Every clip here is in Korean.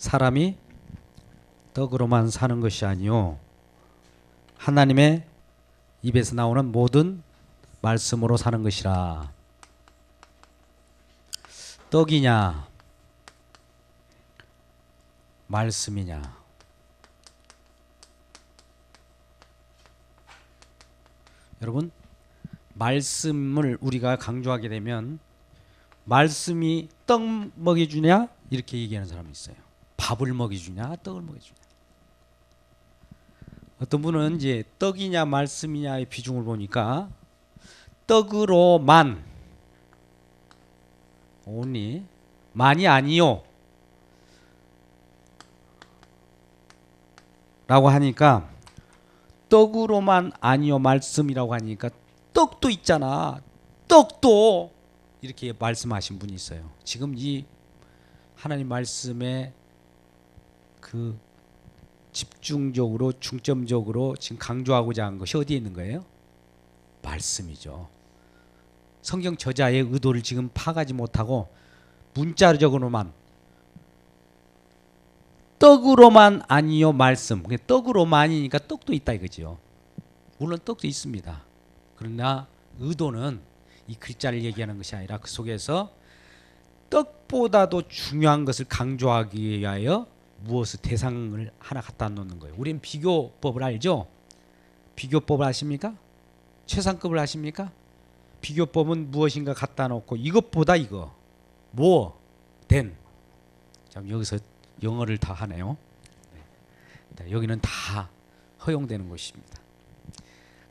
사람이 떡으로만 사는 것이 아니요 하나님의 입에서 나오는 모든 말씀으로 사는 것이라. 떡이냐 말씀이냐. 여러분, 말씀을 우리가 강조하게 되면 말씀이 떡 먹여주냐 이렇게 얘기하는 사람이 있어요. 밥을 먹여주냐 떡을 먹여주냐. 어떤 분은 이제 떡이냐 말씀이냐의 비중을 보니까 떡으로만 only 만이 아니요 라고 하니까 떡으로만 아니요 말씀이라고 하니까 떡도 있잖아 떡도 이렇게 말씀하신 분이 있어요. 지금 이 하나님 말씀에 그 집중적으로 중점적으로 지금 강조하고자 한 것이 어디에 있는 거예요? 말씀이죠. 성경 저자의 의도를 지금 파악하지 못하고 문자적으로만 떡으로만 아니요 말씀. 떡으로만이니까 떡도 있다 이거죠. 물론 떡도 있습니다. 그러나 의도는 이 글자를 얘기하는 것이 아니라 그 속에서 떡보다도 중요한 것을 강조하기 위하여 무엇을 대상을 하나 갖다 놓는 거예요. 우리는 비교법을 알죠? 비교법을 아십니까? 최상급을 아십니까? 비교법은 무엇인가 갖다 놓고 이것보다 이거 more than. 자, 여기서 영어를 다 하네요. 여기는 다 허용되는 것입니다.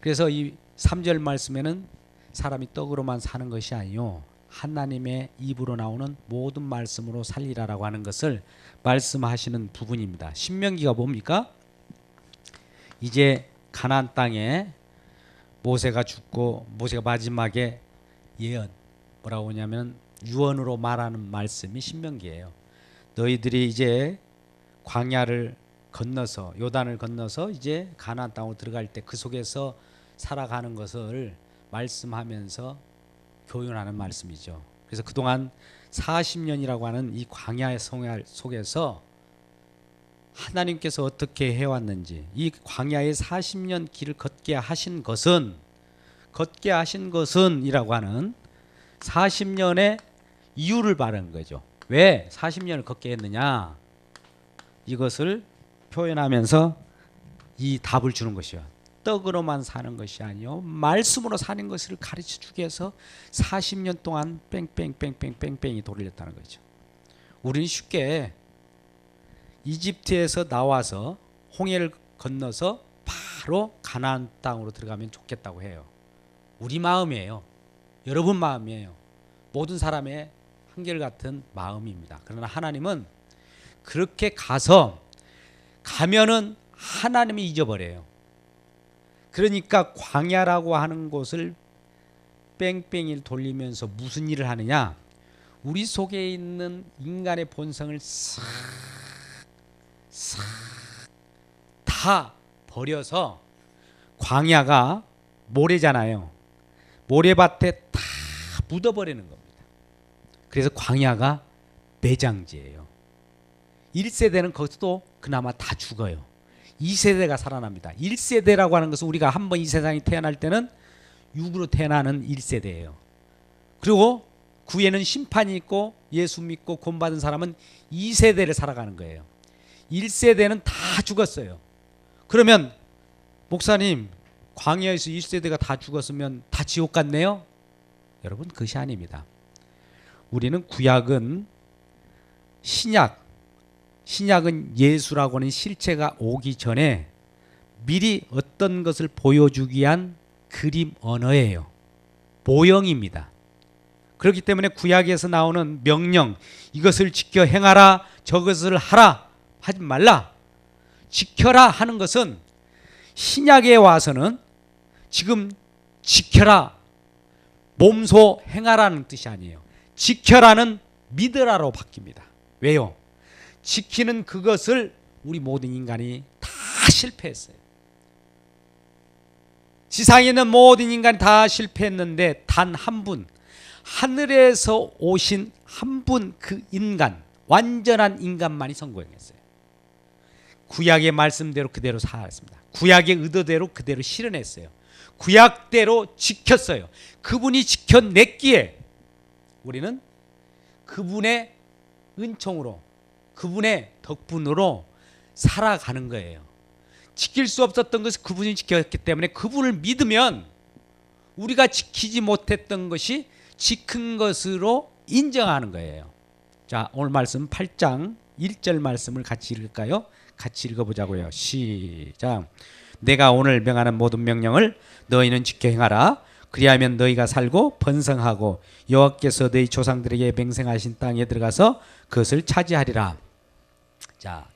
그래서 이 3절 말씀에는 사람이 떡으로만 사는 것이 아니요 하나님의 입으로 나오는 모든 말씀으로 살리라라고 하는 것을 말씀하시는 부분입니다. 신명기가 뭡니까? 이제 가나안 땅에 모세가 죽고 모세가 마지막에 예언 뭐라고 하냐면 유언으로 말하는 말씀이 신명기예요. 너희들이 이제 광야를 건너서 요단을 건너서 이제 가나안 땅으로 들어갈 때 그 속에서 살아가는 것을 말씀하면서 교훈하는 말씀이죠. 그래서 그동안 40년이라고 하는 이 광야의 생활 속에서 하나님께서 어떻게 해왔는지 이 광야의 40년 길을 걷게 하신 것은 이라고 하는 40년의 이유를 말하는 거죠. 왜 40년을 걷게 했느냐 이것을 표현하면서 이 답을 주는 것이요. 떡으로만 사는 것이 아니요 말씀으로 사는 것을 가르쳐 주기 위해서 40년 동안 뺑뺑뺑뺑뺑뺑이 돌렸다는 거죠. 우리는 쉽게 이집트에서 나와서 홍해를 건너서 바로 가나안 땅으로 들어가면 좋겠다고 해요. 우리 마음이에요. 여러분 마음이에요. 모든 사람의 한결같은 마음입니다. 그러나 하나님은 그렇게 가면은 하나님이 잊어버려요. 그러니까 광야라고 하는 곳을 뺑뺑이를 돌리면서 무슨 일을 하느냐 우리 속에 있는 인간의 본성을 싹 다 버려서 광야가 모래잖아요. 모래밭에 다 묻어버리는 겁니다. 그래서 광야가 매장지예요. 1세대는 거기서도 그나마 다 죽어요. 2세대가 살아납니다. 1세대라고 하는 것은 우리가 한 번 이 세상에 태어날 때는 육으로 태어나는 1세대예요. 그리고 그 후에는 심판이 있고 예수 믿고 구원받은 사람은 2세대를 살아가는 거예요. 1세대는 다 죽었어요. 그러면 목사님 광야에서 1세대가 다 죽었으면 다 지옥 갔네요? 여러분 그것이 아닙니다. 우리는 구약은 신약은 예수라고 하는 실체가 오기 전에 미리 어떤 것을 보여주기 위한 그림 언어예요. 모형입니다. 그렇기 때문에 구약에서 나오는 명령 이것을 지켜 행하라 저것을 하라 하지 말라 지켜라 하는 것은 신약에 와서는 지금 지켜라 몸소 행하라는 뜻이 아니에요. 지켜라는 믿으라로 바뀝니다. 왜요? 지키는 그것을 우리 모든 인간이 다 실패했어요. 지상에 있는 모든 인간이 다 실패했는데 단 한 분 하늘에서 오신 한 분 그 인간 완전한 인간만이 성공했어요. 구약의 말씀대로 그대로 살았습니다. 구약의 의도대로 그대로 실현했어요. 구약대로 지켰어요. 그분이 지켜냈기에 우리는 그분의 은총으로, 그분의 덕분으로 살아가는 거예요. 지킬 수 없었던 것을 그분이 지켰기 때문에 그분을 믿으면 우리가 지키지 못했던 것이 지킨 것으로 인정하는 거예요. 자, 오늘 말씀 8장 1절 말씀을 같이 읽을까요? 같이 읽어보자고요. 시작. 내가 오늘 명하는 모든 명령을 너희는 지켜 행하라. 그리하면 너희가 살고 번성하고 여호와께서 너희 조상들에게 맹세하신 땅에 들어가서 그것을 차지하리라. 자,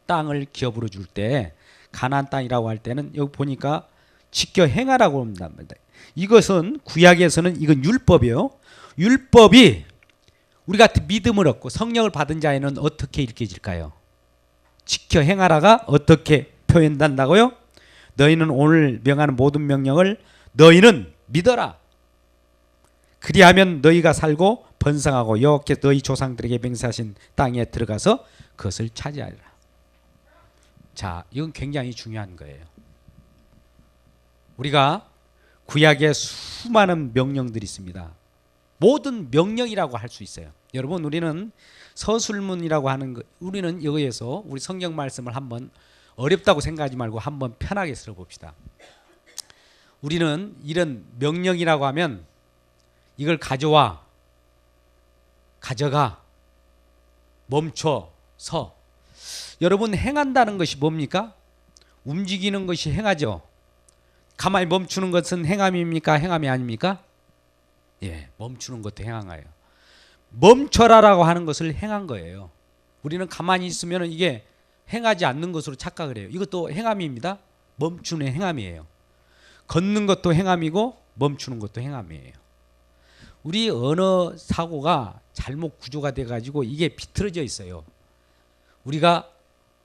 땅을 기업으로 줄 때 가나안 땅이라고 할 때는 여기 보니까 지켜 행하라고 합니다. 이것은 구약에서는 이건 율법이에요. 율법이 우리 같은 믿음을 얻고 성령을 받은 자에는 어떻게 읽혀질까요? 지켜 행하라가 어떻게 표현된다고요? 너희는 오늘 명하는 모든 명령을 너희는 믿어라. 그리하면 너희가 살고 번성하고 여호와께서 너희 조상들에게 맹세하신 땅에 들어가서 그것을 차지하리라. 자, 이건 굉장히 중요한 거예요. 우리가 구약에 수많은 명령들이 있습니다. 모든 명령이라고 할 수 있어요. 여러분, 우리는 서술문이라고 하는 거, 우리는 여기에서 우리 성경 말씀을 한번 어렵다고 생각하지 말고 한번 편하게 들어봅시다. 우리는 이런 명령이라고 하면 이걸 가져와, 가져가, 멈춰, 서. 여러분, 행한다는 것이 뭡니까? 움직이는 것이 행하죠. 가만히 멈추는 것은 행함입니까? 행함이 아닙니까? 예, 멈추는 것도 행한 거예요. 멈춰라라고 하는 것을 행한 거예요. 우리는 가만히 있으면 이게 행하지 않는 것으로 착각을 해요. 이것도 행함입니다. 멈추는 행함이에요. 걷는 것도 행함이고 멈추는 것도 행함이에요. 우리 언어 사고가 잘못 구조가 돼가지고 이게 비틀어져 있어요. 우리가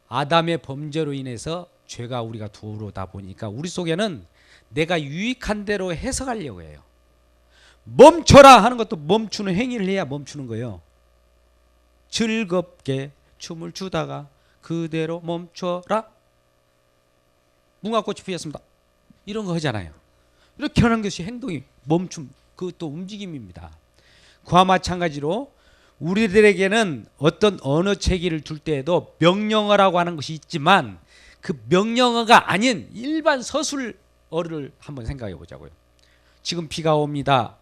아담의 범죄로 인해서 죄가 우리가 들어오다 보니까 우리 속에는 내가 유익한 대로 해석하려고 해요. 멈춰라 하는 것도 멈추는 행위를 해야 멈추는 거예요. 즐겁게 춤을 추다가 그대로 멈춰라. 무궁화꽃이 피었습니다. 이런 거 하잖아요. 이렇게 하는 것이 행동이 멈춤, 그것도 움직임입니다. 그와 마찬가지로 우리들에게는 어떤 언어 체계를 둘 때에도 명령어라고 하는 것이 있지만 그 명령어가 아닌 일반 서술어를 한번 생각해 보자고요. 지금 비가 옵니다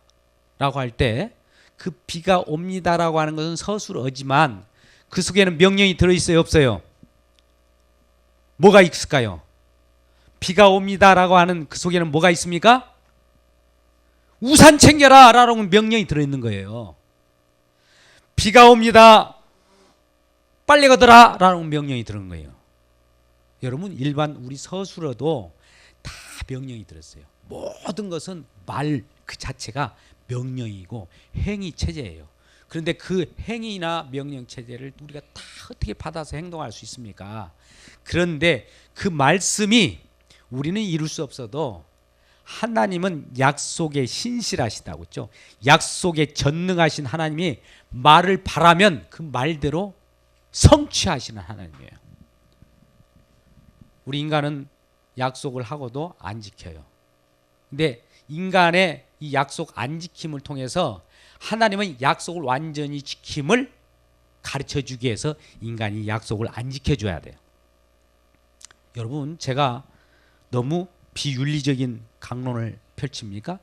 라고 할 때 그 비가 옵니다라고 하는 것은 서술어지만 그 속에는 명령이 들어있어요, 없어요? 뭐가 있을까요? 비가 옵니다라고 하는 그 속에는 뭐가 있습니까? 우산 챙겨라 라는 명령이 들어있는 거예요. 비가 옵니다, 빨리 걷어라 라는 명령이 들어있는 거예요. 여러분, 일반 우리 서술어도 다 명령이 들었어요. 모든 것은 말 그 자체가 명령이고 행위 체제예요. 그런데 그 행위나 명령 체제를 우리가 다 어떻게 받아서 행동할 수 있습니까? 그런데 그 말씀이 우리는 이룰 수 없어도 하나님은 약속에 신실하시다고 했죠. 약속에 전능하신 하나님이 말을 바라면 그 말대로 성취하시는 하나님이에요. 우리 인간은 약속을 하고도 안 지켜요. 근데 인간의 이 약속 안 지킴을 통해서 하나님은 약속을 완전히 지킴을 가르쳐 주기 위해서 인간이 약속을 안 지켜줘야 돼요. 여러분, 제가 너무 비윤리적인 강론을 펼칩니까?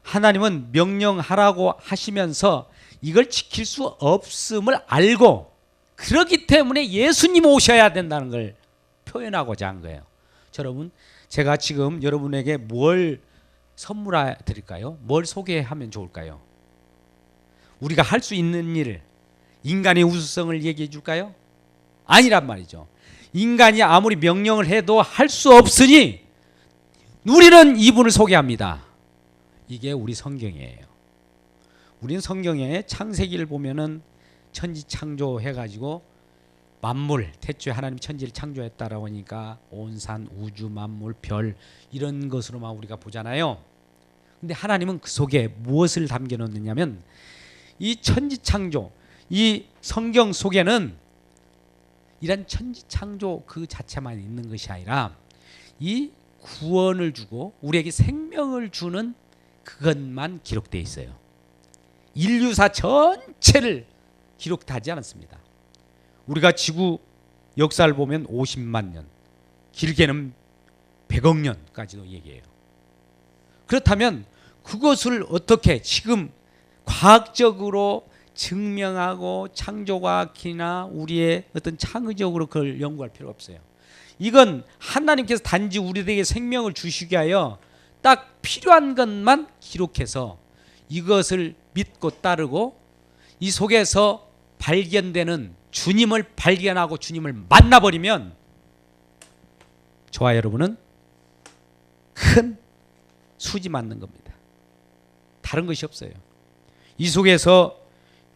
하나님은 명령하라고 하시면서 이걸 지킬 수 없음을 알고 그렇기 때문에 예수님 오셔야 된다는 걸 표현하고자 한 거예요. 여러분, 제가 지금 여러분에게 뭘 선물해 드릴까요? 뭘 소개하면 좋을까요? 우리가 할 수 있는 일, 인간의 우수성을 얘기해 줄까요? 아니란 말이죠. 인간이 아무리 명령을 해도 할 수 없으니 우리는 이분을 소개합니다. 이게 우리 성경이에요. 우리는 성경에 창세기를 보면은 천지 창조해가지고 만물, 태초에 하나님 천지를 창조했다라고 하니까 온 산, 우주, 만물, 별 이런 것으로만 우리가 보잖아요. 근데 하나님은 그 속에 무엇을 담겨 놓느냐면 이 천지 창조, 이 성경 속에는 이런 천지창조 그 자체만 있는 것이 아니라 이 구원을 주고 우리에게 생명을 주는 그것만 기록되어 있어요. 인류사 전체를 기록하지 않았습니다. 우리가 지구 역사를 보면 50만 년, 길게는 100억 년까지도 얘기해요. 그렇다면 그것을 어떻게 지금 과학적으로 증명하고 창조과학이나 우리의 어떤 창의적으로 그걸 연구할 필요가 없어요. 이건 하나님께서 단지 우리에게 생명을 주시기 위하여 딱 필요한 것만 기록해서 이것을 믿고 따르고 이 속에서 발견되는 주님을 발견하고 주님을 만나버리면 저와 여러분은 큰 수지 맞는 겁니다. 다른 것이 없어요. 이 속에서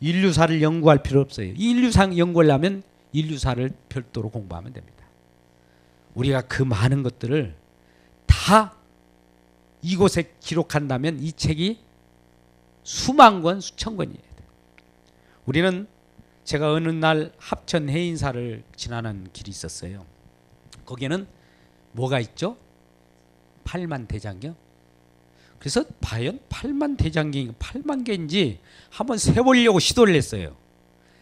인류사를 연구할 필요 없어요. 이 인류사 연구하려면 인류사를 별도로 공부하면 됩니다. 우리가 그 많은 것들을 다 이곳에 기록한다면 이 책이 수만 권, 수천 권이에요. 우리는 제가 어느 날 합천 해인사를 지나는 길이 있었어요. 거기에는 뭐가 있죠? 8만 대장경. 그래서 과연 8만 대장경이 8만 개인지 한번 세보려고 시도를 했어요.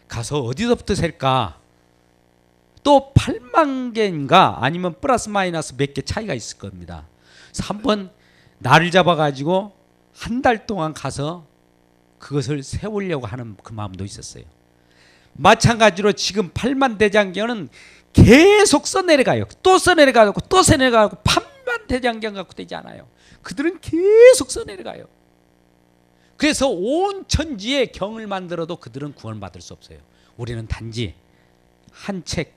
가서 어디서부터 셀까? 또 8만 개인가 아니면 플러스 마이너스 몇 개 차이가 있을 겁니다. 그래서 한번 날을 잡아가지고 한 달 동안 가서 그것을 세우려고 하는 그 마음도 있었어요. 마찬가지로 지금 8만 대장경은 계속 써내려가요. 또 써내려가고 또 써내려가고 8만 대장경 갖고 되지 않아요. 그들은 계속 써내려가요. 그래서 온 천지에 경을 만들어도 그들은 구원받을 수 없어요. 우리는 단지 한 책,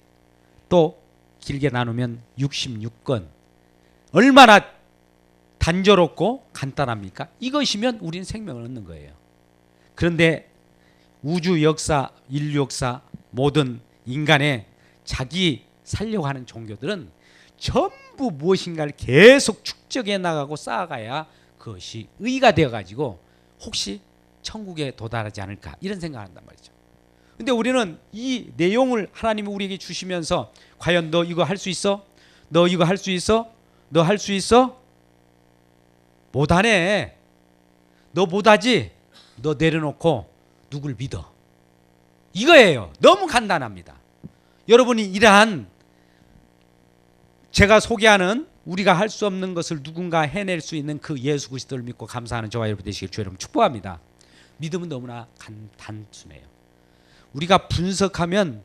또 길게 나누면 66권, 얼마나 단조롭고 간단합니까? 이것이면 우리는 생명을 얻는 거예요. 그런데 우주 역사, 인류 역사, 모든 인간의 자기 살려고 하는 종교들은 전부 무엇인가를 계속 축적해 나가고 쌓아가야 그것이 의가 되어가지고 혹시 천국에 도달하지 않을까 이런 생각을 한단 말이죠. 근데 우리는 이 내용을 하나님이 우리에게 주시면서 과연 너 이거 할 수 있어? 너 이거 할 수 있어? 너 할 수 있어? 못하네. 너 못하지? 너 내려놓고 누굴 믿어? 이거예요. 너무 간단합니다. 여러분이 이러한 제가 소개하는 우리가 할 수 없는 것을 누군가 해낼 수 있는 그 예수 그리스도를 믿고 감사하는 저와 여러분 되시길 주여 여러분 축복합니다. 믿음은 너무나 단순해요. 우리가 분석하면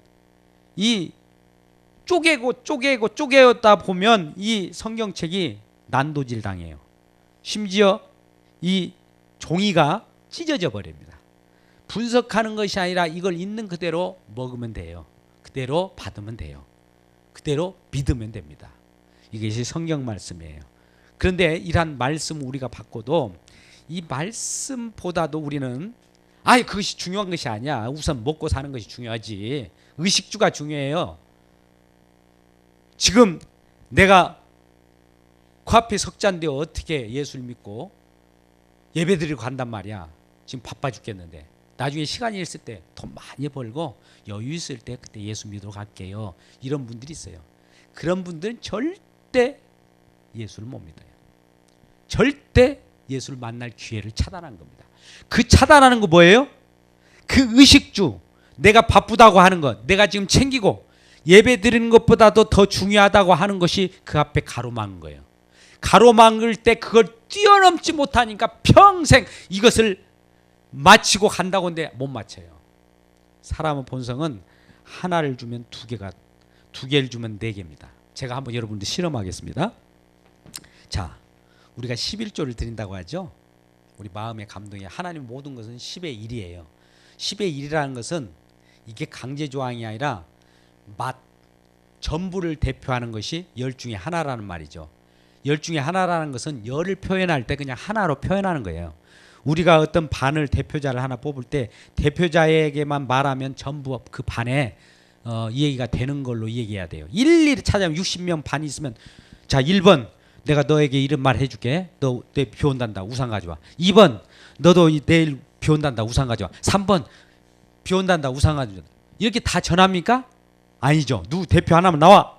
이 쪼개다 보면 이 성경책이 난도질 당해요. 심지어 이 종이가 찢어져 버립니다. 분석하는 것이 아니라 이걸 있는 그대로 먹으면 돼요. 그대로 받으면 돼요. 그대로 믿으면 됩니다. 이것이 성경 말씀이에요. 그런데 이러한 말씀 우리가 받고도 이 말씀보다도 우리는 그것이 중요한 것이 아니야. 우선 먹고 사는 것이 중요하지. 의식주가 중요해요. 지금 내가 코앞에 석자인데 어떻게 예수를 믿고 예배드리고 간단 말이야. 지금 바빠 죽겠는데 나중에 시간이 있을 때 돈 많이 벌고 여유 있을 때 그때 예수 믿으러 갈게요. 이런 분들이 있어요. 그런 분들은 절대 예수를 못 믿어요. 절대 예수를 만날 기회를 차단한 겁니다. 그 차단하는 거 뭐예요? 그 의식주, 내가 바쁘다고 하는 것, 내가 지금 챙기고 예배 드리는 것보다도 더 중요하다고 하는 것이 그 앞에 가로막은 거예요. 가로막을 때 그걸 뛰어넘지 못하니까 평생 이것을 마치고 간다고 하는데 못 맞춰요. 사람의 본성은 하나를 주면 두 개를 주면 네 개입니다. 제가 한번 여러분들 실험하겠습니다. 자, 우리가 11조를 드린다고 하죠. 우리 마음의 감동이 하나님 모든 것은 10의 1이에요. 10의 1이라는 것은 이게 강제 조항이 아니라 전부를 대표하는 것이 열 중에 하나라는 말이죠. 열 중에 하나라는 것은 열을 표현할 때 그냥 하나로 표현하는 거예요. 우리가 어떤 반을 대표자를 하나 뽑을 때 대표자에게만 말하면 전부 그 반에 이 얘기가 되는 걸로 얘기해야 돼요. 일일이 찾아보면 60명 반이 있으면 자 1번 내가 너에게 이런 말 해줄게. 너 내일 비 온단다. 우산 가져와. 2번 너도 내일 비 온단다. 우산 가져와. 3번 비 온단다 우산 가지고 이렇게 다 전합니까? 아니죠. 누구 대표 하나만 나와.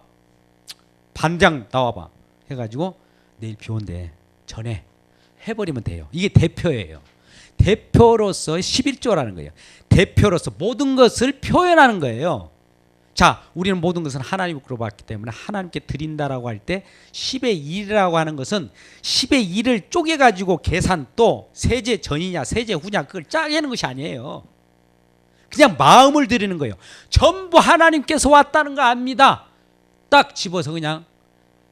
반장 나와봐. 해가지고 내일 비 온대. 전해. 해버리면 돼요. 이게 대표예요. 대표로서 11조라는 거예요. 대표로서 모든 것을 표현하는 거예요. 자, 우리는 모든 것은 하나님으로 받기 때문에 하나님께 드린다라고 할 때 10의 1이라고 하는 것은 10의 1을 쪼개가지고 계산 또 세제 전이냐 세제 후냐 그걸 짜내는 것이 아니에요. 그냥 마음을 드리는 거예요. 전부 하나님께서 왔다는 거 압니다. 딱 집어서 그냥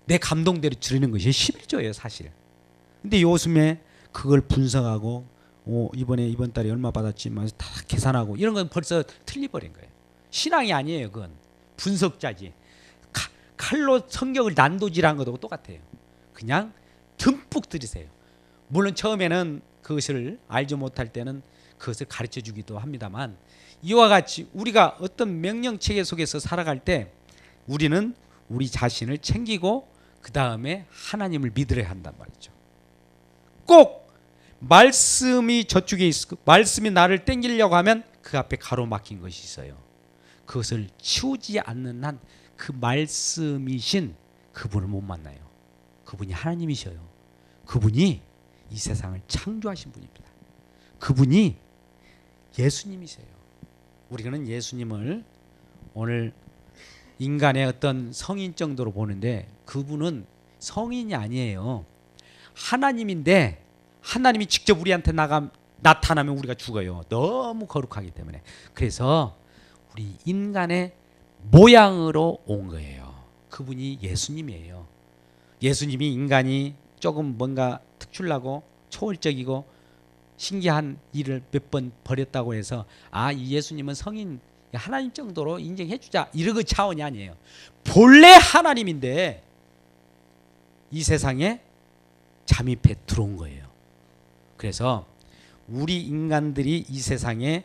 내 감동대로 드리는 것이 11조예요 사실. 근데 요즘에 그걸 분석하고 이번 달에 얼마 받았지 다 계산하고 이런 건 벌써 틀려버린 거예요. 신앙이 아니에요. 그건 분석자지. 칼로 성경을 난도질한 것하고 똑같아요. 그냥 듬뿍 들이세요. 물론 처음에는 그것을 알지 못할 때는 그것을 가르쳐 주기도 합니다만 이와 같이 우리가 어떤 명령체계 속에서 살아갈 때 우리는 우리 자신을 챙기고 그 다음에 하나님을 믿으려 한단 말이죠. 꼭 말씀이 저쪽에 있고 말씀이 나를 땡기려고 하면 그 앞에 가로막힌 것이 있어요. 그것을 치우지 않는 한 그 말씀이신 그분을 못 만나요. 그분이 하나님이셔요. 그분이 이 세상을 창조하신 분입니다. 그분이 예수님이세요. 우리는 예수님을 오늘 인간의 어떤 성인 정도로 보는데 그분은 성인이 아니에요. 하나님인데 하나님이 직접 우리한테 나타나면 우리가 죽어요. 너무 거룩하기 때문에. 그래서 우리 인간의 모양으로 온 거예요. 그분이 예수님이에요. 예수님이 인간이 조금 뭔가 특출나고 초월적이고 신기한 일을 몇 번 벌였다고 해서 이 예수님은 성인 하나님 정도로 인정해 주자 이런 거 차원이 아니에요. 본래 하나님인데 이 세상에 잠입해 들어온 거예요. 그래서 우리 인간들이 이 세상에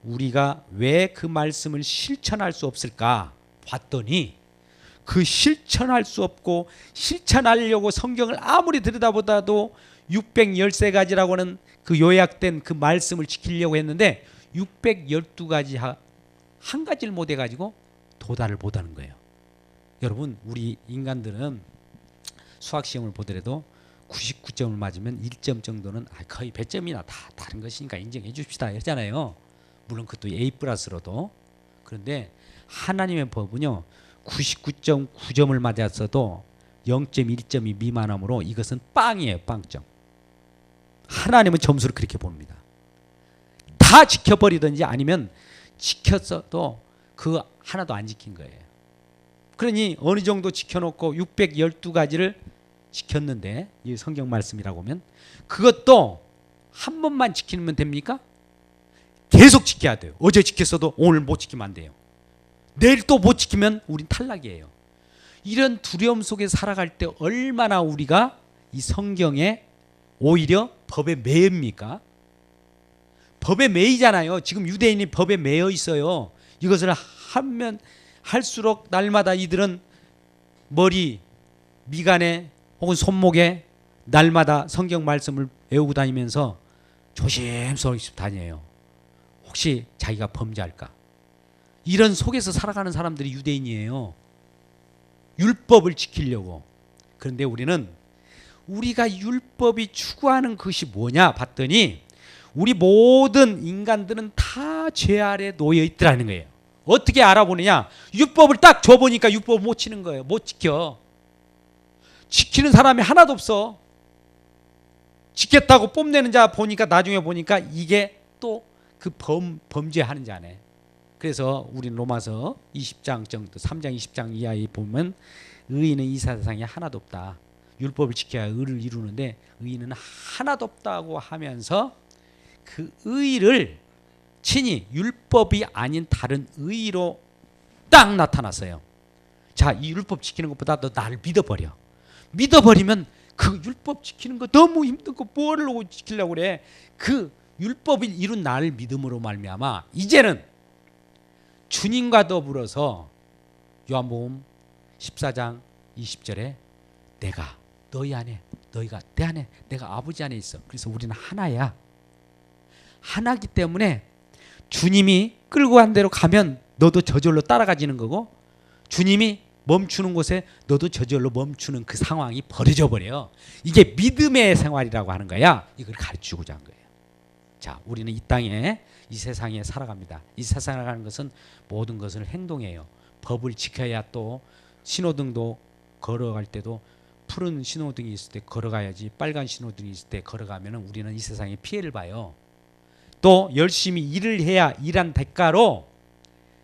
우리가 왜 그 말씀을 실천할 수 없을까 봤더니 그 실천할 수 없고 실천하려고 성경을 아무리 들여다보다도 613가지라고 하는 그 요약된 그 말씀을 지키려고 했는데 612가지 한 가지를 못 해가지고 도달을 못하는 거예요. 여러분 우리 인간들은 수학시험을 보더라도 99점을 맞으면 1점 정도는 거의 100점이나 다 다른 것이니까 인정해 줍시다 했잖아요. 물론 그것도 A+로도. 그런데 하나님의 법은요 99.9점을 맞았어도 0.1점이 미만하므로 이것은 빵이에요. 빵점. 하나님은 점수를 그렇게 봅니다. 다 지켜버리든지 아니면 지켰어도 그 하나도 안 지킨 거예요. 그러니 어느 정도 지켜놓고 612가지를 지켰는데 이 성경 말씀이라고 하면 그것도 한 번만 지키면 됩니까? 계속 지켜야 돼요. 어제 지켰어도 오늘 못 지키면 안 돼요. 내일 또 못 지키면 우린 탈락이에요. 이런 두려움 속에 살아갈 때 얼마나 우리가 이 성경에 오히려 법에 매입니까? 법에 매이잖아요. 지금 유대인이 법에 매여 있어요. 이것을 하면 할수록 날마다 이들은 머리, 미간에 혹은 손목에 날마다 성경 말씀을 외우고 다니면서 조심스럽게 다녀요. 혹시 자기가 범죄할까? 이런 속에서 살아가는 사람들이 유대인이에요. 율법을 지키려고. 그런데 우리는 우리가 율법이 추구하는 것이 뭐냐 봤더니 우리 모든 인간들은 다 죄 아래 놓여 있더라는 거예요. 어떻게 알아보느냐? 율법을 딱 줘보니까 율법을 못 지키는 거예요. 못 지켜. 지키는 사람이 하나도 없어. 지켰다고 뽐내는 자 보니까 나중에 보니까 이게 또 그 범죄하는 자네. 그래서 우리 로마서 20장 정도 3장 20장 이하에 보면 의인은 이 세상에 하나도 없다. 율법을 지켜야 의를 이루는데 의인은 하나도 없다고 하면서 그 의를 친히 율법이 아닌 다른 의로 딱 나타났어요. 자, 이 율법 지키는 것보다 너 나를 믿어버려. 믿어버리면 그 율법 지키는 거 너무 힘든 거 뭐하려고 지키려고 그래. 그 율법을 이룬 나를 믿음으로 말미암아 이제는 주님과 더불어서 요한복음 14장 20절에 내가 너희 안에 너희가 내 안에 내가 아버지 안에 있어. 그래서 우리는 하나야. 하나기 때문에 주님이 끌고 간 대로 가면 너도 저절로 따라가지는 거고, 주님이 멈추는 곳에 너도 저절로 멈추는 그 상황이 벌어져 버려요. 이게 믿음의 생활이라고 하는 거야. 이걸 가르치고자 한 거예요. 자, 우리는 이 땅에, 이 세상에 살아갑니다. 이 세상에 살아가는 것은 모든 것을 행동해요. 법을 지켜야, 또 신호등도 걸어갈 때도 푸른 신호등이 있을 때 걸어가야지, 빨간 신호등이 있을 때 걸어가면 우리는 이 세상에 피해를 봐요. 또 열심히 일을 해야 일한 대가로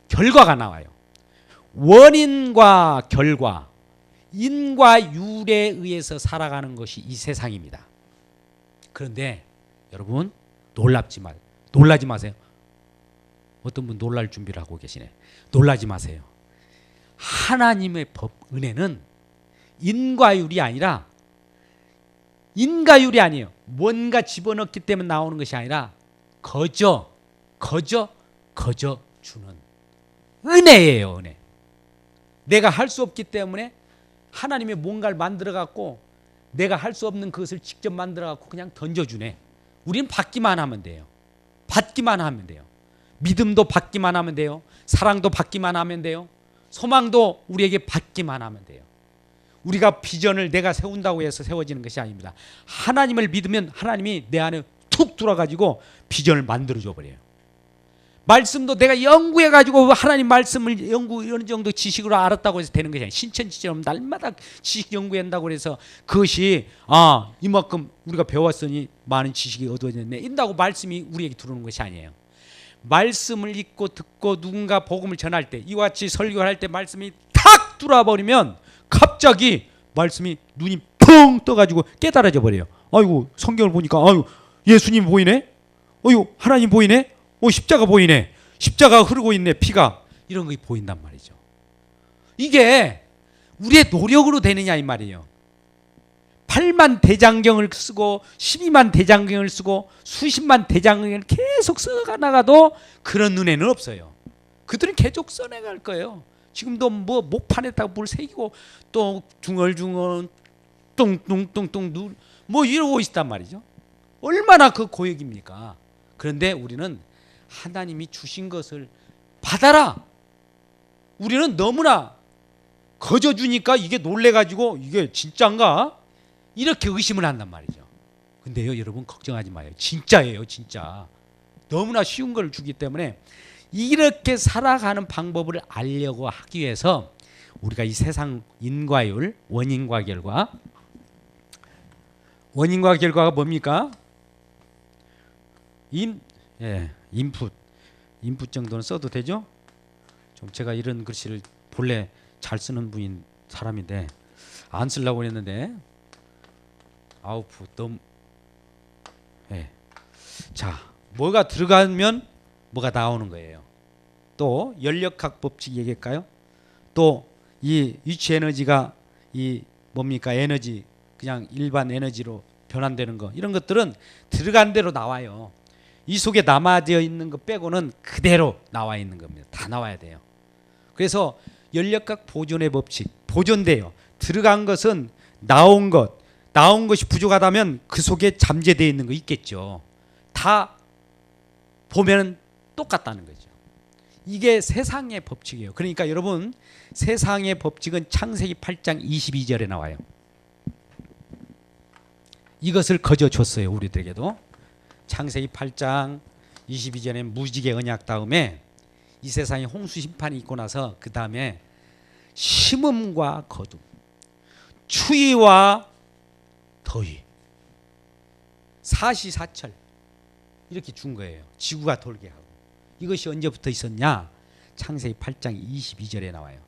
결과가 나와요. 원인과 결과, 인과율에 의해서 살아가는 것이 이 세상입니다. 그런데 여러분, 놀라지 마세요. 어떤 분 놀랄 준비를 하고 계시네. 놀라지 마세요. 하나님의 법, 은혜는 인과율이 아니라, 인과율이 아니에요. 뭔가 집어넣기 때문에 나오는 것이 아니라 거저 주는 은혜예요. 은혜. 내가 할 수 없기 때문에 하나님이 뭔가를 만들어 갖고 내가 할 수 없는 그것을 직접 만들어 갖고 그냥 던져주네. 우리는 받기만 하면 돼요. 받기만 하면 돼요. 믿음도 받기만 하면 돼요. 사랑도 받기만 하면 돼요. 소망도 우리에게 받기만 하면 돼요. 우리가 비전을 내가 세운다고 해서 세워지는 것이 아닙니다. 하나님을 믿으면 하나님이 내 안에 툭 들어가지고 비전을 만들어줘 버려요. 말씀도 내가 연구해가지고 하나님 말씀을 어느 정도 지식으로 알았다고 해서 되는 것이 아니에요. 신천지처럼 날마다 지식 연구한다고 해서 그것이 이만큼 우리가 배웠으니 많은 지식이 얻어졌네 인다고 말씀이 우리에게 들어오는 것이 아니에요. 말씀을 읽고 듣고 누군가 복음을 전할 때, 이와 같이 설교할 때 말씀이 탁 들어와 버리면 갑자기 말씀이 눈이 펑 떠가지고 깨달아져 버려요. 아이고, 성경을 보니까 아이고, 예수님 보이네. 아이고, 하나님 보이네. 십자가 보이네. 십자가 흐르고 있네. 피가. 이런 게 보인단 말이죠. 이게 우리의 노력으로 되느냐 이 말이에요. 8만 대장경을 쓰고 12만 대장경을 쓰고 수십만 대장경을 계속 써나가도 그런 은혜는 없어요. 그들은 계속 써내갈 거예요. 지금도 뭐 목판에다가 뭘 새기고 또 중얼중얼 뚱뚱뚱뚱 뭐 이러고 있단 말이죠. 얼마나 그 고역입니까? 그런데 우리는 하나님이 주신 것을 받아라. 우리는 너무나 거저 주니까 이게 놀래가지고 이게 진짠가? 이렇게 의심을 한단 말이죠. 근데요, 여러분 걱정하지 마요. 진짜예요, 진짜. 너무나 쉬운 걸 주기 때문에 이렇게 살아가는 방법을 알려고 하기 위해서 우리가 이 세상 인과율, 원인과 결과가 뭡니까? 인풋 정도는 써도 되죠? 좀 제가 이런 글씨를 본래 잘 쓰는 분인 사람인데 안 쓰려고 했는데 아웃풋 너무 자, 뭐가 들어가면 뭐가 나오는 거예요. 또 연력학 법칙 얘기할까요? 또 이 위치 에너지가 이 뭡니까? 에너지, 그냥 일반 에너지로 변환되는 거, 이런 것들은 들어간 대로 나와요. 이 속에 남아져 있는 것 빼고는 그대로 나와 있는 겁니다. 다 나와야 돼요. 그래서 연력학 보존의 법칙, 보존돼요. 들어간 것은 나온 것이 부족하다면 그 속에 잠재되어 있는 거 있겠죠. 다 보면 똑같다는 거죠. 이게 세상의 법칙이에요. 그러니까 여러분, 세상의 법칙은 창세기 8장 22절에 나와요. 이것을 거저 줬어요, 우리들에게도. 창세기 8장 22절에 무지개 언약 다음에 이 세상에 홍수 심판이 있고 나서 그 다음에 심음과 거둠, 추위와 더위, 사시사철 이렇게 준 거예요. 지구가 돌게 하고. 이것이 언제부터 있었냐? 창세기 8장 22절에 나와요.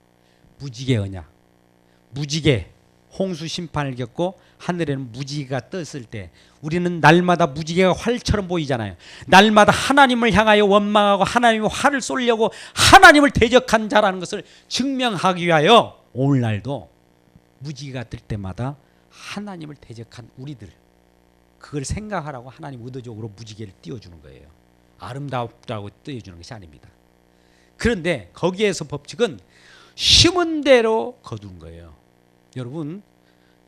무지개 언약, 무지개 홍수 심판을 겪고 하늘에는 무지개가 떴을 때 우리는 날마다 무지개가 활처럼 보이잖아요. 날마다 하나님을 향하여 원망하고 하나님의 화를 쏘려고 하나님을 대적한 자라는 것을 증명하기 위하여 오늘날도 무지개가 뜰 때마다 하나님을 대적한 우리들, 그걸 생각하라고 하나님 의도적으로 무지개를 띄워주는 거예요. 아름답다고 띄워주는 것이 아닙니다. 그런데 거기에서 법칙은 심은 대로 거둔 거예요. 여러분,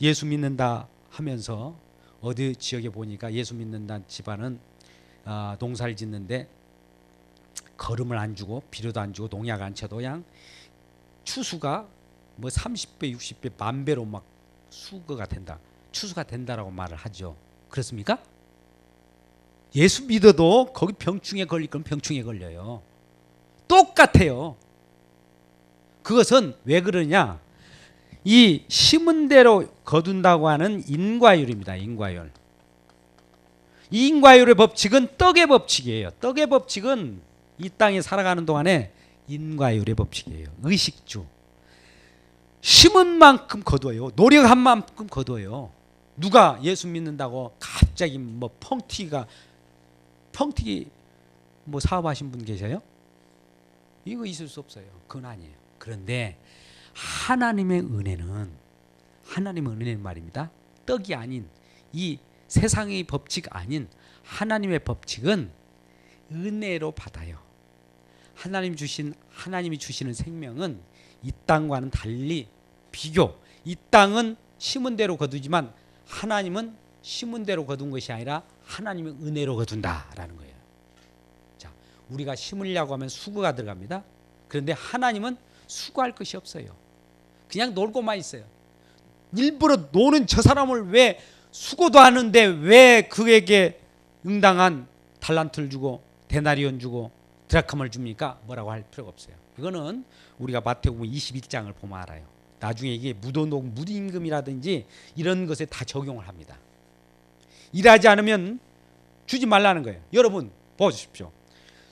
예수 믿는다 하면서 어디 지역에 보니까 예수 믿는다 집안은 농사를 짓는데 거름을 안 주고 비료도 안 주고 농약 안 쳐도 그냥 추수가 뭐 30배, 60배, 만 배로 막 수거가 된다. 추수가 된다라고 말을 하죠. 그렇습니까? 예수 믿어도 거기 병충해 걸릴 건 병충해 걸려요. 똑같아요. 그것은 왜 그러냐? 이 심은 대로 거둔다고 하는 인과율입니다. 인과율. 이 인과율의 법칙은 떡의 법칙이에요. 떡의 법칙은 이 땅에 살아가는 동안에 인과율의 법칙이에요. 의식주. 심은 만큼 거둬요. 노력한 만큼 거둬요. 누가 예수 믿는다고 갑자기 뭐 펑튀기 뭐 사업하신 분 계세요? 이거 있을 수 없어요. 그건 아니에요. 그런데 하나님의 은혜는 말입니다. 떡이 아닌 이 세상의 법칙 아닌 하나님의 법칙은 은혜로 받아요. 하나님이 주시는 생명은 이 땅과는 달리 비교. 이 땅은 심은 대로 거두지만 하나님은 심은 대로 거둔 것이 아니라 하나님의 은혜로 거둔다라는 거예요. 자, 우리가 심으려고 하면 수고가 들어갑니다. 그런데 하나님은 수고할 것이 없어요. 그냥 놀고만 있어요. 일부러 노는 저 사람을 왜 수고도 하는데 왜 그에게 응당한 달란트를 주고 데나리온 주고 드라크마를 줍니까? 뭐라고 할 필요가 없어요. 이거는 우리가 마태복음 21장을 보면 알아요. 나중에 이게 무도노동, 무임금이라든지 이런 것에 다 적용을 합니다. 일하지 않으면 주지 말라는 거예요. 여러분 보십시오.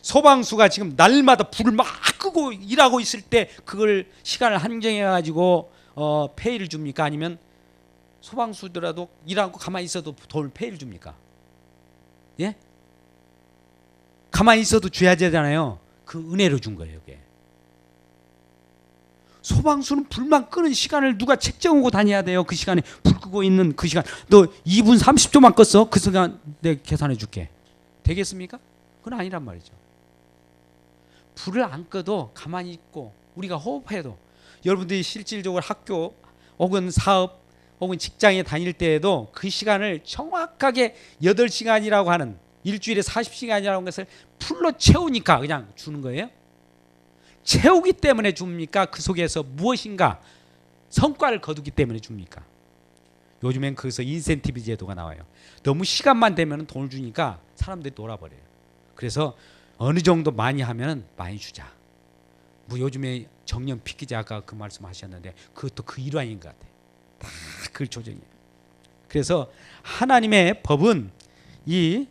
소방수가 지금 날마다 불을 막 끄고 일하고 있을 때 그걸 시간을 한정해 가지고 페이를 줍니까? 아니면 소방수더라도 일하고 가만히 있어도 돈 페이를 줍니까? 예? 가만히 있어도 줘야 되잖아요. 그 은혜로 준 거예요. 이게. 소방수는 불만 끄는 시간을 누가 책정하고 다녀야 돼요. 그 시간에 불 끄고 있는 그 시간. 너 2분 30초만 껐어. 그 시간 내가 계산해 줄게. 되겠습니까? 그건 아니란 말이죠. 불을 안 꺼도 가만히 있고 우리가 호흡해도, 여러분들이 실질적으로 학교 혹은 사업 혹은 직장에 다닐 때에도 그 시간을 정확하게 8시간이라고 하는, 일주일에 40시간이라는 것을 풀로 채우니까 그냥 주는 거예요. 채우기 때문에 줍니까? 그 속에서 무엇인가 성과를 거두기 때문에 줍니까? 요즘엔 거기서 인센티브 제도가 나와요. 너무 시간만 되면 돈을 주니까 사람들이 놀아버려요. 그래서 어느 정도 많이 하면 많이 주자. 뭐 요즘에 정년피 기자 아까 그 말씀하셨는데 그것도 그 일환인 것 같아요. 다 그 조정이에요. 그래서 하나님의 법은 이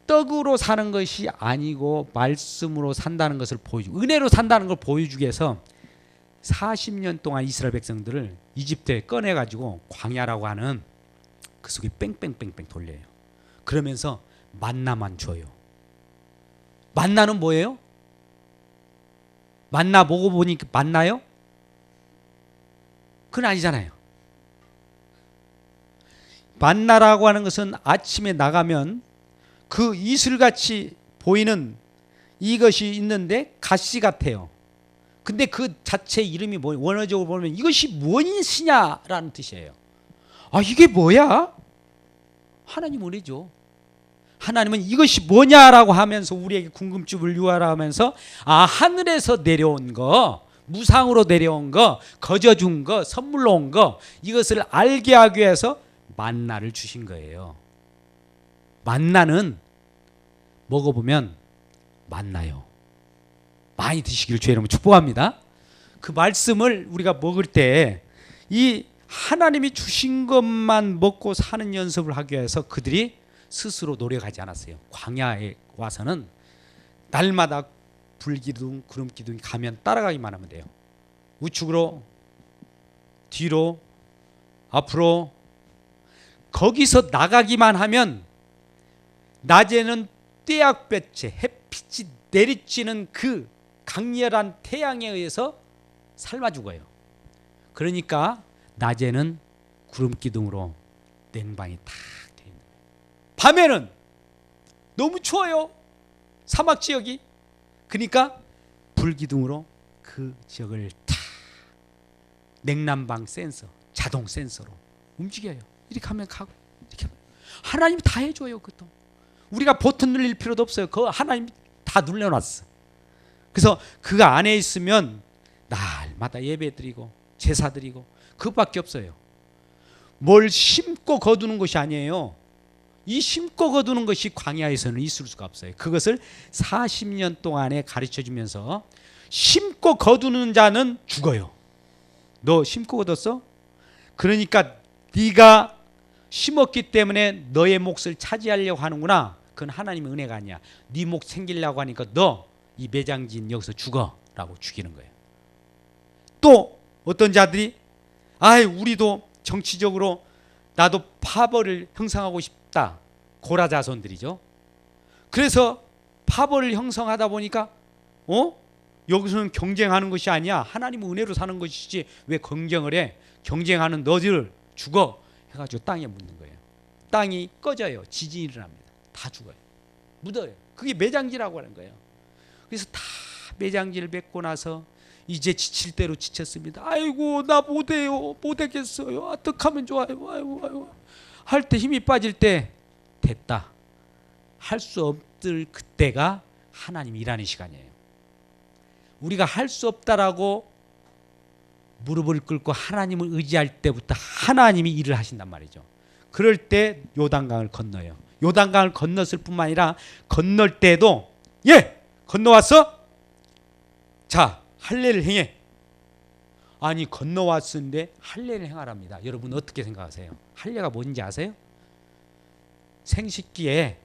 떡으로 사는 것이 아니고 말씀으로 산다는 것을 보여주고, 은혜로 산다는 걸 보여주기 위해서 40년 동안 이스라엘 백성들을 이집트에 꺼내가지고 광야라고 하는 그 속에 뺑뺑뺑뺑 돌려요. 그러면서 만나만 줘요. 만나는 뭐예요? 만나 먹어보니까 만나요? 그건 아니잖아요. 만나라고 하는 것은 아침에 나가면 그 이슬같이 보이는 이것이 있는데 가시 같아요. 근데 그 자체 이름이 뭐예요? 원어적으로 보면 이것이 무엇이냐라는 뜻이에요. 아, 이게 뭐야? 하나님 은혜죠. 하나님은 이것이 뭐냐라고 하면서 우리에게 궁금증을 유발하면서 하늘에서 내려온 거, 무상으로 내려온 거, 거저준 거, 선물로 온 거, 이것을 알게 하기 위해서 만나를 주신 거예요. 만나는 먹어보면 만나요. 많이 드시길 주의 이름으로 축복합니다. 그 말씀을 우리가 먹을 때 이 하나님이 주신 것만 먹고 사는 연습을 하기 위해서 그들이 스스로 노력하지 않았어요. 광야에 와서는 날마다 불기둥, 구름기둥이 가면 따라가기만 하면 돼요. 우측으로, 뒤로, 앞으로. 거기서 나가기만 하면 낮에는 떼약볕에 햇빛이 내리쬐는 그 강렬한 태양에 의해서 삶아 죽어요. 그러니까 낮에는 구름기둥으로 냉방이 탁 돼 있는 거예요. 밤에는 너무 추워요. 사막 지역이. 그러니까 불기둥으로 그 지역을 탁 냉난방 센서, 자동 센서로 움직여요. 이렇게 하면 가고 이렇게 하면 하나님이 다 해줘요. 그것도 우리가 버튼 눌릴 필요도 없어요. 그거 하나님이 다 다 눌려놨어. 그래서 그 안에 있으면 날마다 예배드리고 제사드리고 그것밖에 없어요. 뭘 심고 거두는 것이 아니에요. 이 심고 거두는 것이 광야에서는 있을 수가 없어요. 그것을 40년 동안에 가르쳐주면서 심고 거두는 자는 죽어요. 너 심고 거뒀어? 그러니까 네가 심었기 때문에 너의 몫을 차지하려고 하는구나. 그건 하나님의 은혜가 아니야. 네 몫 챙기려고 하니까 너 이 매장지인 여기서 죽어라고 죽이는 거예요. 또 어떤 자들이 우리도 정치적으로 나도 파벌을 형성하고 싶다. 고라 자손들이죠. 그래서 파벌을 형성하다 보니까 여기서는 경쟁하는 것이 아니야. 하나님의 은혜로 사는 것이지 왜 경쟁을 해? 경쟁하는 너희들 죽어 해가지고 땅에 묻는 거예요. 땅이 꺼져요. 지진이 일어납니다. 다 죽어요. 묻어요. 그게 매장지라고 하는 거예요. 그래서 다 매장지를 맺고 나서 이제 지칠 대로 지쳤습니다. 아이고 나 못해요. 못하겠어요. 어떡하면 좋아요. 아이고 할 때 힘이 빠질 때 됐다. 할 수 없을 그때가 하나님이 일하는 시간이에요. 우리가 할 수 없다라고 무릎을 꿇고 하나님을 의지할 때부터 하나님이 일을 하신단 말이죠. 그럴 때 요단강을 건너요. 요단강을 건넜을 뿐만 아니라 건널 때도 건너왔어? 자 할례를 행해. 아니 건너왔는데 할례를 행하랍니다. 여러분 어떻게 생각하세요? 할례가 뭔지 아세요? 생식기에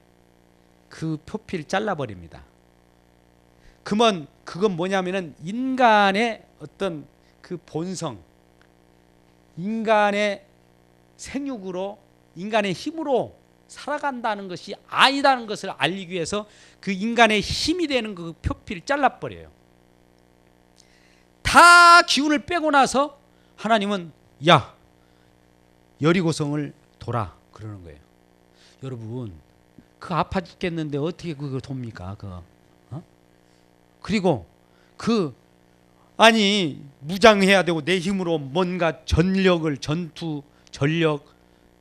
그 표피를 잘라버립니다. 그건 뭐냐면은 인간의 어떤 그 본성, 인간의 생육으로, 인간의 힘으로 살아간다는 것이 아니다는 것을 알리기 위해서 그 인간의 힘이 되는 그 표피를 잘라버려요. 다 기운을 빼고 나서 하나님은 여리고성을 돌아 그러는 거예요. 여러분 그 아파 죽겠는데 어떻게 그걸 돕니까? 그리고 무장해야 되고 내 힘으로 뭔가 전투 전력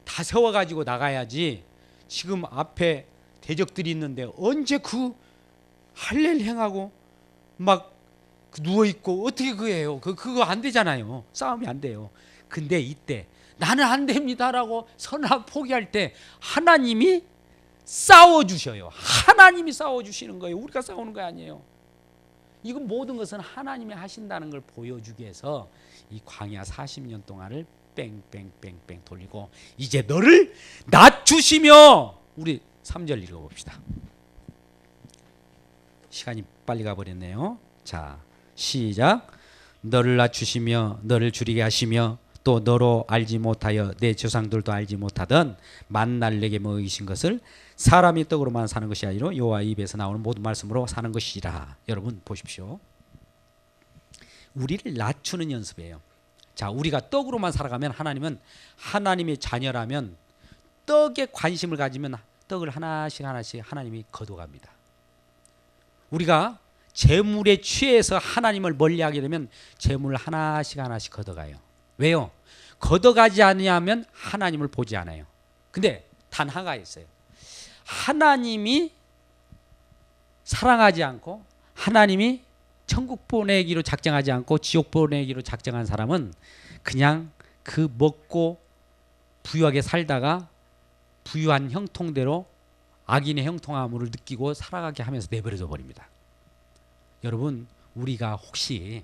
다 세워가지고 나가야지. 지금 앞에 대적들이 있는데 언제 그 할례를 행하고 막 누워있고 어떻게 그래요? 그거 안 되잖아요. 싸움이 안 돼요. 근데 이때 나는 안 됩니다라고 선언 포기할 때 하나님이 싸워주셔요. 하나님이 싸워주시는 거예요. 우리가 싸우는 거 아니에요. 이건 모든 것은 하나님이 하신다는 걸 보여주기 위해서 이 광야 40년 동안을 뺑뺑뺑뺑 돌리고 이제 너를 낮추시며, 우리 3절 읽어봅시다. 시간이 빨리 가버렸네요. 자 시작. 너를 낮추시며 너를 줄이게 하시며 또 너로 알지 못하여 내 조상들도 알지 못하던 만날 내게 먹이신 것을 사람이 떡으로만 사는 것이 아니라 여호와 입에서 나오는 모든 말씀으로 사는 것이라. 여러분 보십시오. 우리를 낮추는 연습이에요. 자 우리가 떡으로만 살아가면 하나님은 하나님의 자녀라면 떡에 관심을 가지면 떡을 하나씩 하나님이 거둬갑니다. 우리가 재물에 취해서 하나님을 멀리하게 되면 재물을 하나씩 걷어가요. 왜요? 걷어가지 않으면 하나님을 보지 않아요. 근데 단 하나가 있어요. 하나님이 사랑하지 않고 하나님이 천국 보내기로 작정하지 않고 지옥 보내기로 작정한 사람은 그냥 그 먹고 부유하게 살다가 부유한 형통대로 악인의 형통함을 느끼고 살아가게 하면서 내버려져 버립니다. 여러분 우리가 혹시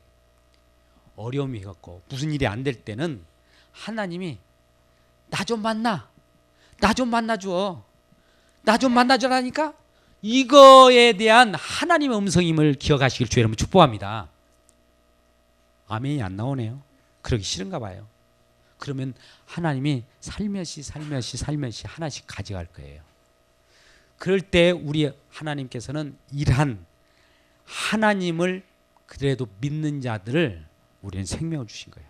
어려움이 있고 무슨 일이 안 될 때는 하나님이 나 좀 만나줘, 나 좀 만나줘라니까 이거에 대한 하나님의 음성임을 기억하시길 주의 이름으로 축복합니다. 아멘이 안 나오네요. 그러기 싫은가 봐요. 그러면 하나님이 살며시 하나씩 가져갈 거예요. 그럴 때 우리 하나님께서는 일한 하나님을 그래도 믿는 자들을 우리는 생명을 주신 거예요.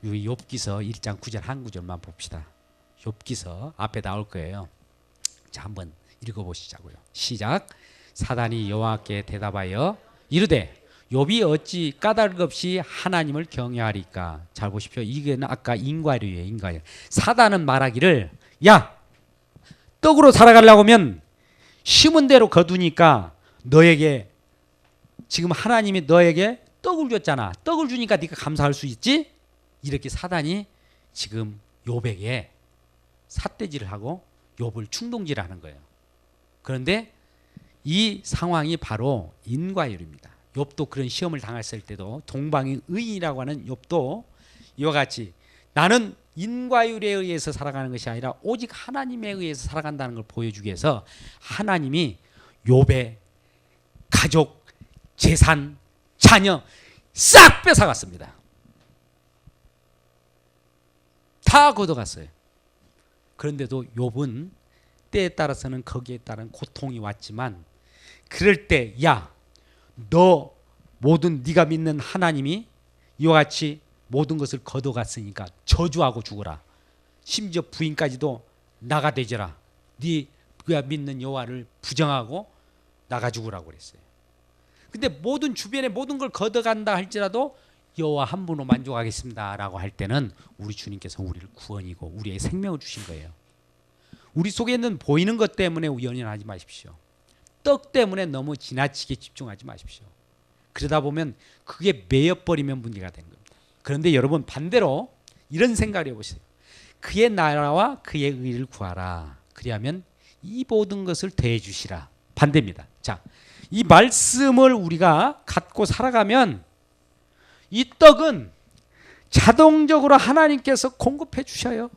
여기 욥기서 1장 9절 한 구절만 봅시다. 욥기서 앞에 나올 거예요. 자 한번 읽어보시자고요. 시작. 사단이 여호와께 대답하여 이르되 욥이 어찌 까닭 없이 하나님을 경외하리까. 잘 보십시오. 이게 아까 인과류예요. 인과류. 사단은 말하기를 야 떡으로 살아가려고 하면 심은 대로 거두니까 너에게 지금 하나님이 너에게 떡을 줬잖아. 떡을 주니까 네가 감사할 수 있지? 이렇게 사단이 지금 욥에게 삿대질을 하고 욥을 충동질하는 거예요. 그런데 이 상황이 바로 인과율입니다. 욥도 그런 시험을 당했을 때도 동방의 의인이라고 하는 욥도 이와 같이 나는 인과율에 의해서 살아가는 것이 아니라 오직 하나님에 의해서 살아간다는 걸 보여주기 위해서 하나님이 욥의 가족, 재산, 자녀 싹 뺏어갔습니다. 다 걷어갔어요. 그런데도 욥은 때에 따라서는 거기에 따른 고통이 왔지만 그럴 때 야, 너 모든 네가 믿는 하나님이 이와 같이 모든 것을 걷어갔으니까 저주하고 죽어라. 심지어 부인까지도 나가 되져라. 네가 믿는 여호와를 부정하고 나가 죽으라고 그랬어요. 근데 모든 주변에 모든 걸 걷어간다 할지라도 여호와 한 분으로 만족하겠습니다라고 할 때는 우리 주님께서 우리를 구원이고 우리의 생명을 주신 거예요. 우리 속에 있는 보이는 것 때문에 연연하지 마십시오. 떡 때문에 너무 지나치게 집중하지 마십시오. 그러다 보면 그게 매여버리면 문제가 되는 겁니다. 그런데 여러분 반대로 이런 생각을 해보세요. 그의 나라와 그의 의를 구하라. 그리하면 이 모든 것을 더해 주시라. 반대입니다. 자, 이 말씀을 우리가 갖고 살아가면 이 떡은 자동적으로 하나님께서 공급해 주셔요.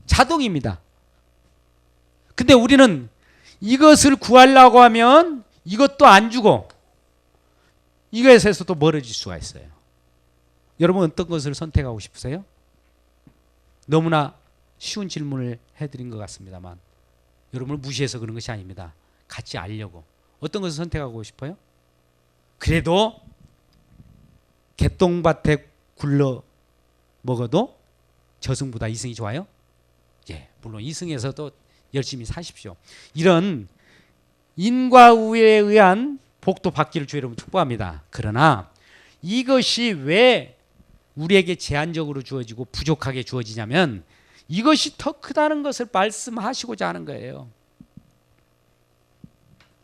자동입니다. 근데 우리는 이것을 구하려고 하면 이것도 안 주고 이것에서도 멀어질 수가 있어요. 여러분 어떤 것을 선택하고 싶으세요? 너무나 쉬운 질문을 해드린 것 같습니다만 여러분을 무시해서 그런 것이 아닙니다. 같이 알려고. 어떤 것을 선택하고 싶어요? 그래도 개똥밭에 굴러 먹어도 저승보다 이승이 좋아요? 예, 물론 이승에서도 열심히 사십시오. 이런 인과우에 의한 복도 받기를 주 여러분 축복합니다. 그러나 이것이 왜 우리에게 제한적으로 주어지고 부족하게 주어지냐면 이것이 더 크다는 것을 말씀하시고자 하는 거예요.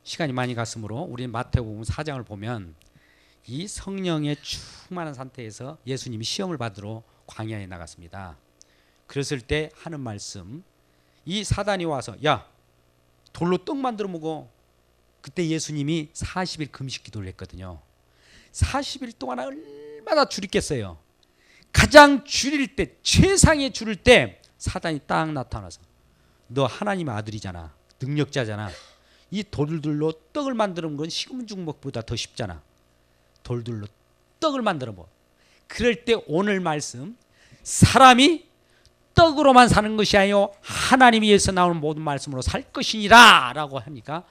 시간이 많이 갔으므로 우리는 마태복음 4장을 보면 이 성령의 충만한 상태에서 예수님이 시험을 받으러 광야에 나갔습니다. 그랬을 때 하는 말씀, 이 사단이 와서 야 돌로 떡 만들어 먹어. 그때 예수님이 40일 금식 기도를 했거든요. 40일 동안 얼마나 줄이겠어요. 가장 줄일 때 최상의 줄일 때 사단이 딱 나타나서 너 하나님의 아들이잖아. 능력자잖아. 이 돌들로 떡을 만드는 건 식은 죽 먹보다 더 쉽잖아. 돌들로 떡을 만들어 먹어. 그럴 때 오늘 말씀 사람이 떡으로만 사는 것이 아니요 하나님이 위해서 나오는 모든 말씀으로 살 것이니라 라고 하니까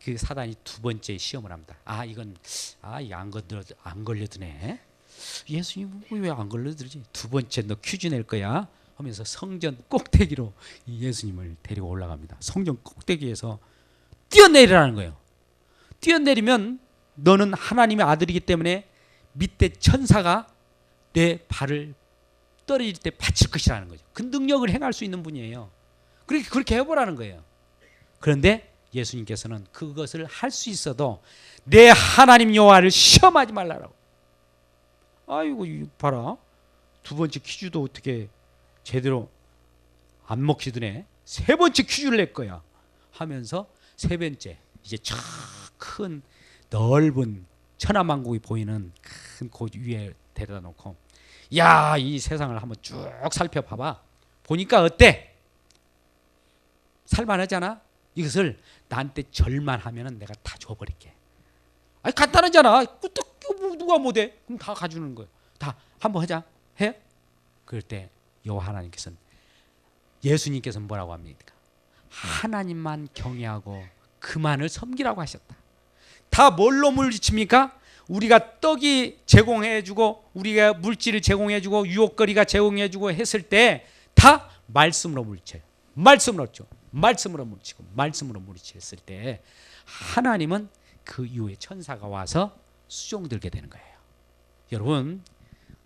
그 사단이 두 번째 시험을 합니다. 이건 이게 안 걸려드네. 예수님 왜 안 걸려들지? 두 번째 너 퀴즈 낼 거야 하면서 성전 꼭대기로 예수님을 데리고 올라갑니다. 성전 꼭대기에서 뛰어내리라는 거예요. 뛰어내리면 너는 하나님의 아들이기 때문에 밑에 천사가 내 발을 떨어질 때 받칠 것이라는 거죠. 그 능력을 행할 수 있는 분이에요. 그렇게 해보라는 거예요. 그런데 예수님께서는 그것을 할 수 있어도 내 하나님 여호와를 시험하지 말라라고. 아이고 봐라. 두 번째 퀴즈도 어떻게 제대로 안 먹히더네. 세 번째 퀴즈를 낼 거야 하면서 세 번째 이제 저 큰 넓은 천하만국이 보이는 큰 곳 위에 데려다 놓고 야, 이 세상을 한번 쭉 살펴봐봐. 보니까 어때? 살만하잖아? 이것을 나한테 절만 하면은 내가 다 줘버릴게. 간단하잖아. 누가 못해? 그럼 다 가주는 거예요. 다 한번 하자. 해? 그럴 때 여호와 하나님께서는 예수님께서는 뭐라고 합니까? 하나님만 경외하고 그만을 섬기라고 하셨다. 다 뭘로 물리칩니까? 우리가 떡이 제공해주고 우리가 물질을 제공해주고 유혹거리가 제공해주고 했을 때 다 말씀으로 물리쳐요. 말씀으로 죠. 말씀으로 물리치고 말씀으로 물리쳤을 때 하나님은 그 이후에 천사가 와서 수종들게 되는 거예요. 여러분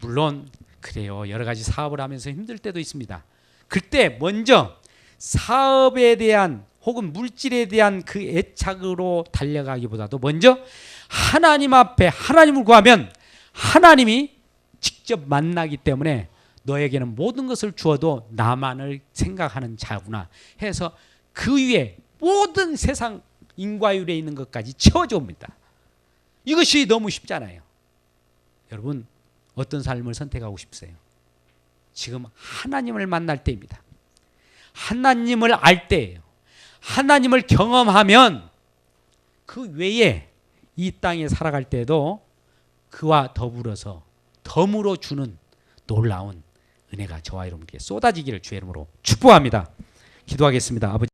물론 그래요. 여러 가지 사업을 하면서 힘들 때도 있습니다. 그때 먼저 사업에 대한 혹은 물질에 대한 그 애착으로 달려가기보다도 먼저 하나님 앞에 하나님을 구하면 하나님이 직접 만나기 때문에 너에게는 모든 것을 주어도 나만을 생각하는 자구나 해서 그 위에 모든 세상 인과율에 있는 것까지 채워줘 옵니다. 이것이 너무 쉽잖아요. 여러분 어떤 삶을 선택하고 싶으세요? 지금 하나님을 만날 때입니다. 하나님을 알 때예요. 하나님을 경험하면 그 외에 이 땅에 살아갈 때도 그와 더불어서 덤으로 주는 놀라운 은혜가 저와 여러분께 쏟아지기를 주의 이름으로 축복합니다. 기도하겠습니다. 아버지.